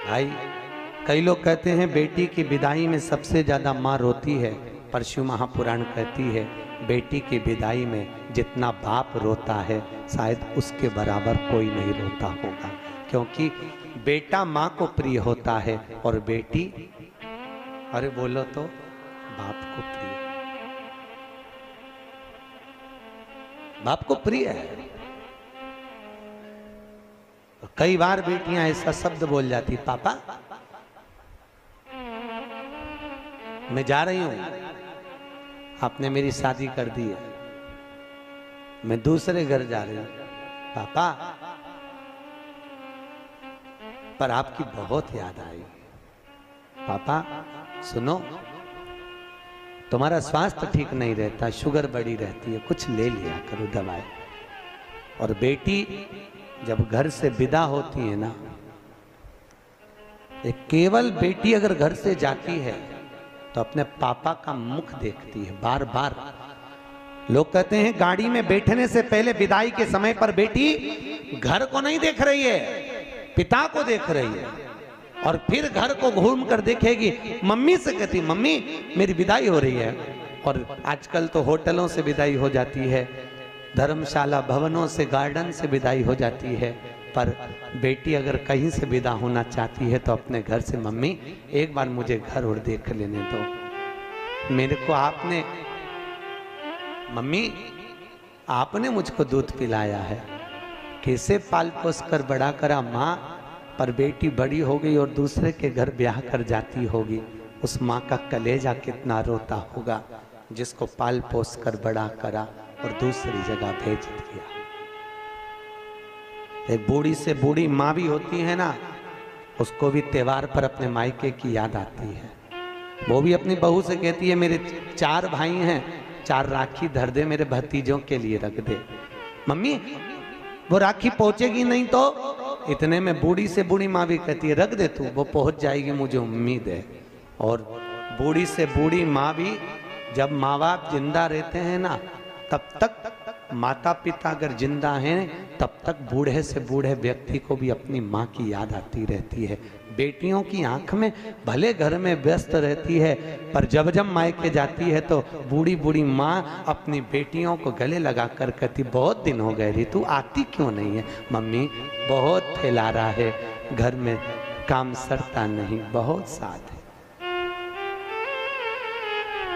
भाई कई लोग कहते हैं बेटी की विदाई में सबसे ज्यादा माँ रोती है, पर शिव महापुराण कहती है बेटी की विदाई में जितना बाप रोता है शायद उसके बराबर कोई नहीं रोता होगा, क्योंकि बेटा माँ को प्रिय होता है और बेटी, अरे बोलो तो, बाप को प्रिय, बाप को प्रिय है। कई बार बेटियां ऐसा शब्द बोल जाती, पापा मैं जा रही हूं, आपने मेरी शादी कर दी है, मैं दूसरे घर जा रही हूं पापा, पर आपकी बहुत याद आई। पापा सुनो, तुम्हारा स्वास्थ्य ठीक नहीं रहता, शुगर बढ़ी रहती है, कुछ ले लिया करो दवाई। और बेटी जब घर से विदा होती है ना, केवल बेटी अगर घर से जाती है तो अपने पापा का मुख देखती है बार बार। लोग कहते हैं गाड़ी में बैठने से पहले विदाई के समय पर बेटी घर को नहीं देख रही है, पिता को देख रही है, और फिर घर को घूम कर देखेगी, मम्मी से कहती मम्मी मेरी विदाई हो रही है। और आजकल तो होटलों से विदाई हो जाती है, धर्मशाला भवनों से, गार्डन से विदाई हो जाती है, पर बेटी अगर कहीं से विदा होना चाहती है तो अपने घर से, मम्मी एक बार मुझे घर और देख लेने दो, मेरे को आपने, मम्मी आपने मुझको दूध पिलाया है, कैसे पाल पोस कर बड़ा करा माँ, पर बेटी बड़ी हो गई और दूसरे के घर ब्याह कर जाती होगी, उस माँ का कलेजा कितना रोता होगा जिसको पाल पोस कर बड़ा करा और दूसरी जगह भेज दिया। एक बूढ़ी से बूढ़ी माँ भी होती है ना, उसको भी त्योहार पर अपने मायके की याद आती है। वो भी अपनी बहू से कहती है मेरे 4 भाई हैं, 4 राखी धर दे मेरे भतीजों के लिए रख दे। मम्मी वो राखी पहुंचेगी नहीं तो, इतने में बूढ़ी से बूढ़ी माँ भी कहती है रख दे तू, वो पहुंच जाएगी मुझे उम्मीद है। और बूढ़ी से बूढ़ी माँ भी, जब माँ बाप जिंदा रहते हैं ना तब तक, माता पिता अगर जिंदा हैं तब तक बूढ़े से बूढ़े व्यक्ति को भी अपनी माँ की याद आती रहती है। बेटियों की आंख में भले घर में व्यस्त रहती है, पर जब जब मायके जाती है तो बूढ़ी बूढ़ी माँ अपनी बेटियों को गले लगा कर कहती बहुत दिन हो गए री, तू आती क्यों नहीं है? मम्मी बहुत फैला रहा है, घर में काम सरता नहीं, बहुत साथ है।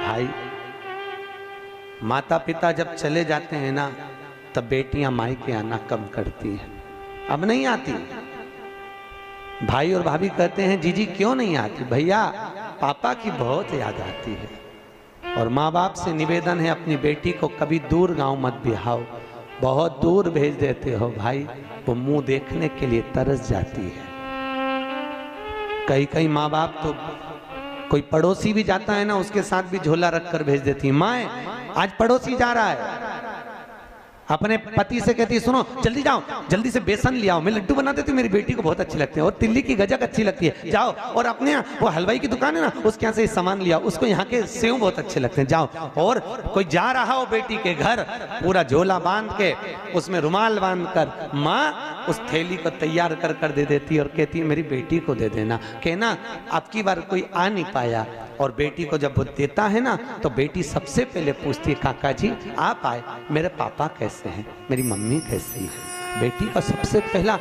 भाई माता पिता जब चले जाते हैं ना तब बेटियां मायके आना कम करती हैं, अब नहीं आती। भाई और भाभी कहते हैं जीजी क्यों नहीं आती? भैया पापा की बहुत याद आती है। और माँ बाप से निवेदन है अपनी बेटी को कभी दूर गांव मत बिहाओ, बहुत दूर भेज देते हो भाई, वो मुंह देखने के लिए तरस जाती है। कई कई माँ बाप तो, कोई पड़ोसी भी जाता है ना उसके साथ भी झोला रख कर भेज देती है। माँ आज पड़ोसी जा रहा है, अपने पति से कहती है सुनो जल्दी जाओ, जल्दी से बेसन ले आओ, मैं लड्डू बना देती हूँ, मेरी बेटी को बहुत अच्छी लगती है, और तिल्ली की गजक अच्छी लगती है, जाओ। और अपने यहाँ वो हलवाई की दुकान है ना उसके यहाँ से सामान लिया, उसको यहाँ के सेव बहुत अच्छे लगते हैं, जाओ। और कोई जा रहा हो बेटी के घर, पूरा झोला बांध के, उसमें रुमाल बांध कर, माँ उस थैली को तैयार कर कर दे देती है और कहती है मेरी बेटी को दे देना। कहना अब की बार कोई आ नहीं पाया, और बेटी को जब वो देता है ना तो बेटी सबसे पहले पूछती है काका जी आप आए, मेरे पापा कैसे हैं, मेरी मम्मी कैसी है? बेटी का सबसे पहला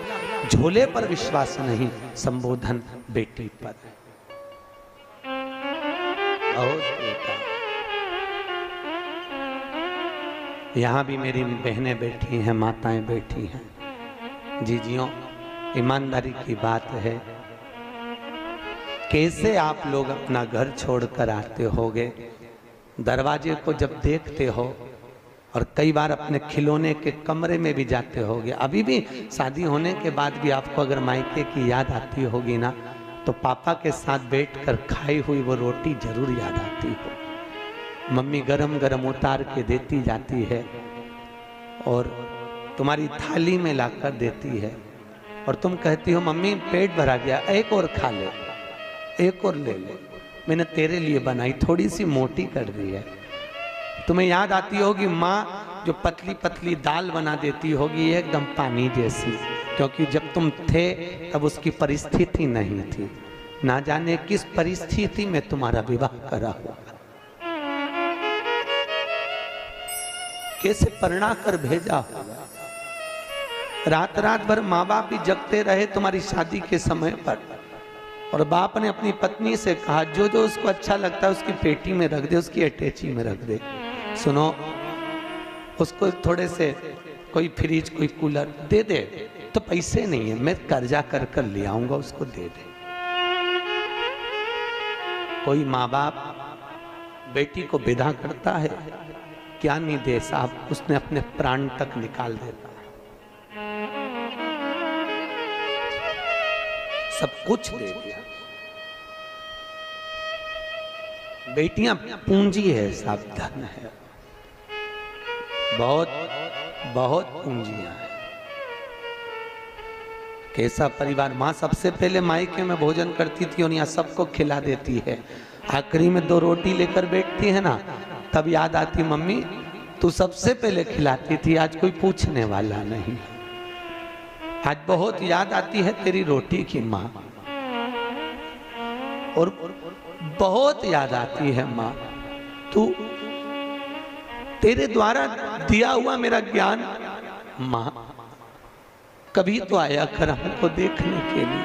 झोले पर विश्वास नहीं, संबोधन बेटी पर। और बेटा यहाँ भी मेरी बहनें बैठी हैं, माताएं बैठी हैं, जीजियों ईमानदारी की बात है, कैसे आप लोग अपना घर छोड़कर आते होगे, दरवाजे को जब देखते हो, और कई बार अपने खिलौने के कमरे में भी जाते होगे। अभी भी शादी होने के बाद भी आपको अगर मायके की याद आती होगी ना तो पापा के साथ बैठकर खाई हुई वो रोटी जरूर याद आती हो। मम्मी गरम गरम उतार के देती जाती है और तुम्हारी थाली में लाकर देती है, और तुम कहती हो मम्मी पेट भरा गया, एक और खा ले, एक और ले ले, मैंने तेरे लिए बनाई, थोड़ी सी मोटी कर दी है। तुम्हें याद आती होगी माँ जो पतली पतली दाल बना देती होगी एकदम पानी जैसी, क्योंकि जब तुम थे तब उसकी परिस्थिति नहीं थी। ना जाने किस परिस्थिति में तुम्हारा विवाह करा हुआ, कैसे परिणा कर भेजा होगा। रात रात भर माँ बाप भी जगते रहे तुम्हारी शादी के समय पर, और बाप ने अपनी पत्नी से कहा जो जो उसको अच्छा लगता है उसकी पेटी में रख दे, उसकी अटैची में रख दे। सुनो, उसको थोड़े से कोई फ्रिज कोई कूलर दे दे, तो पैसे नहीं है, मैं कर्जा कर कर ले आऊंगा, उसको दे दे। कोई माँ बाप बेटी को विदा करता है, क्या नहीं दे साहब, उसने अपने प्राण तक निकाल देता है, सब कुछ दे दिया। बेटियां पूंजी है साहब, धन है, बहुत बहुत पूंजियां है। कैसा परिवार। माँ सबसे पहले मायके में भोजन करती थी और यहाँ सबको खिला देती है, आखिरी में 2 रोटी लेकर बैठती है ना, तब याद आती मम्मी तू सबसे पहले खिलाती थी, आज कोई पूछने वाला नहीं। आज बहुत याद आती है तेरी रोटी की माँ, और बहुत याद आती है माँ तू, तेरे द्वारा दिया हुआ मेरा ज्ञान। माँ कभी तो आया कर हमको देखने के लिए,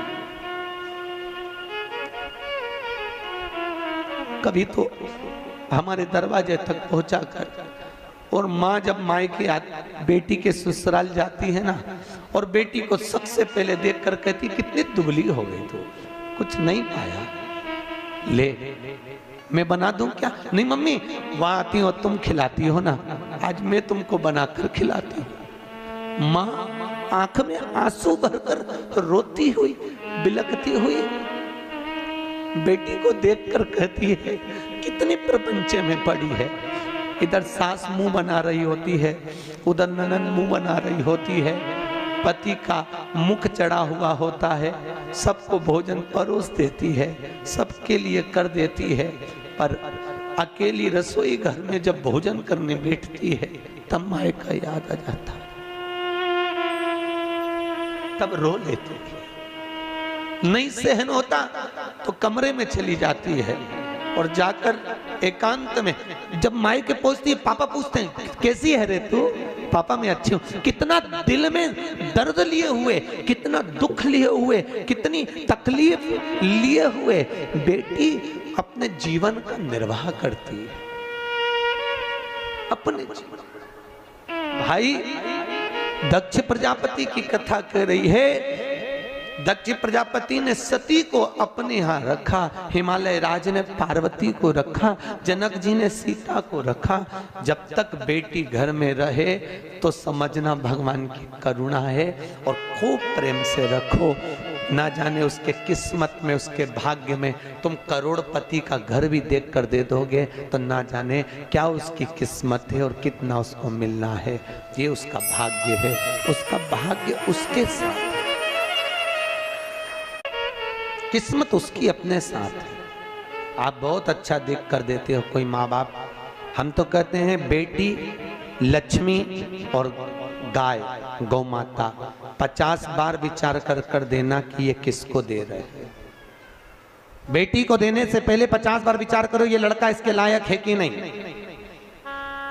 कभी तो हमारे दरवाजे तक पहुंचा कर। और माँ जब मायके बेटी के ससुराल जाती है ना, और बेटी को सबसे पहले देखकर कहती कितनी दुबली हो गई तू, कुछ नहीं पाया, ले मैं बना दूं क्या? नहीं मम्मी, वहां आती हो तुम खिलाती हो ना, आज मैं तुमको बनाकर खिलाती हूँ। माँ आंख में आंसू भरकर रोती हुई बिलखती हुई बेटी को देखकर कहती है कितनी प्रपंचे में पड़ी है। इधर सास मुंह बना रही होती है, उधर ननद मुंह बना रही होती है, पति का मुख चढ़ा हुआ होता है, सबको भोजन परोस देती है, सबके लिए कर देती है, पर अकेली रसोई घर में जब भोजन करने बैठती है तब माए का याद आ जाता, तब रो लेती है। नहीं सहन होता तो कमरे में चली जाती है, और जाकर एकांत में जब माई के पहुंचती है, पापा पूछते हैं कैसी है रे तू? पापा मैं अच्छी हूं। कितना दिल में दर्द लिए हुए, कितना दुख लिए हुए, कितनी तकलीफ लिए हुए बेटी अपने जीवन का निर्वाह करती है, अपने जीवन। भाई दक्ष प्रजापति की कथा कह रही है, दक्ष प्रजापति ने सती को अपने यहाँ रखा, हिमालय राज ने पार्वती को रखा, जनक जी ने सीता को रखा। जब तक बेटी घर में रहे तो समझना भगवान की करुणा है, और खूब प्रेम से रखो। ना जाने उसके किस्मत में, उसके भाग्य में तुम करोड़पति का घर भी देख कर दे दोगे तो ना जाने क्या उसकी किस्मत है और कितना उसको मिलना है। ये उसका भाग्य है, उसका भाग्य उसके साथ है, किस्मत उसकी अपने साथ है। आप बहुत अच्छा देख कर देते हो कोई माँ बाप। हम तो कहते हैं बेटी लक्ष्मी और गाय गौ माता 50 बार विचार कर देना कि ये किसको दे रहे हैं। बेटी को देने से पहले 50 बार विचार करो ये लड़का इसके लायक है कि नहीं।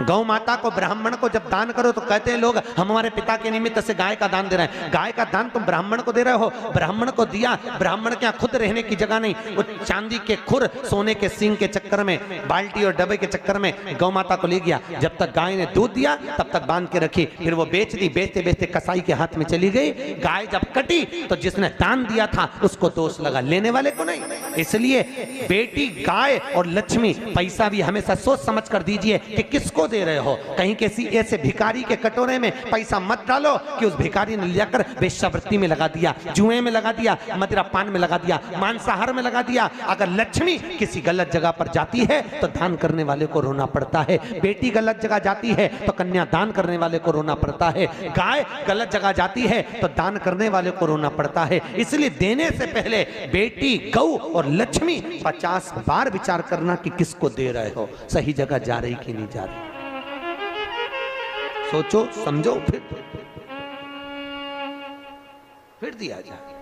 गौ माता को, ब्राह्मण को जब दान करो तो कहते हैं लोग हम हमारे पिता के निमित्त से गाय का दान दे रहे हैं। गाय का दान तुम ब्राह्मण को दे रहे हो, ब्राह्मण को दिया, ब्राह्मण के यहाँ खुद रहने की जगह नहीं, वो चांदी के खुर सोने के सींग के चक्कर में, बाल्टी और डब्बे के चक्कर में गौ माता को ले गया। जब तक गाय ने दूध दिया तब तक बांध के रखी, फिर वो बेच दी, बेचते बेचते कसाई के हाथ में चली गई। गाय जब कटी तो जिसने दान दिया था उसको दोष लगा, लेने वाले को नहीं। इसलिए बेटी गाय और लक्ष्मी, पैसा भी हमेशा सोच समझ कर दीजिए कि किसको दे रहे हो। कहीं किसी ऐसे भिखारी के कटोरे में पैसा मत डालो कि उस भिखारी ने लेकर वेश्यावृत्ति में लगा दिया, जुए में लगा दिया, मदिरा पान में लगा दिया, मांसाहार में लगा दिया। अगर लक्ष्मी किसी गलत जगह पर जाती है तो दान करने वाले को रोना पड़ता है। बेटी गलत जगह जाती है तो कन्या दान करने वाले को रोना पड़ता है। गाय गलत जगह जाती है तो दान करने वाले को रोना पड़ता है। इसलिए देने से पहले बेटी, गौ और लक्ष्मी 50 बार विचार करना कि किसको दे रहे हो, सही जगह जा रही कि नहीं जा रही। सोचो समझो फिर दिया जाए।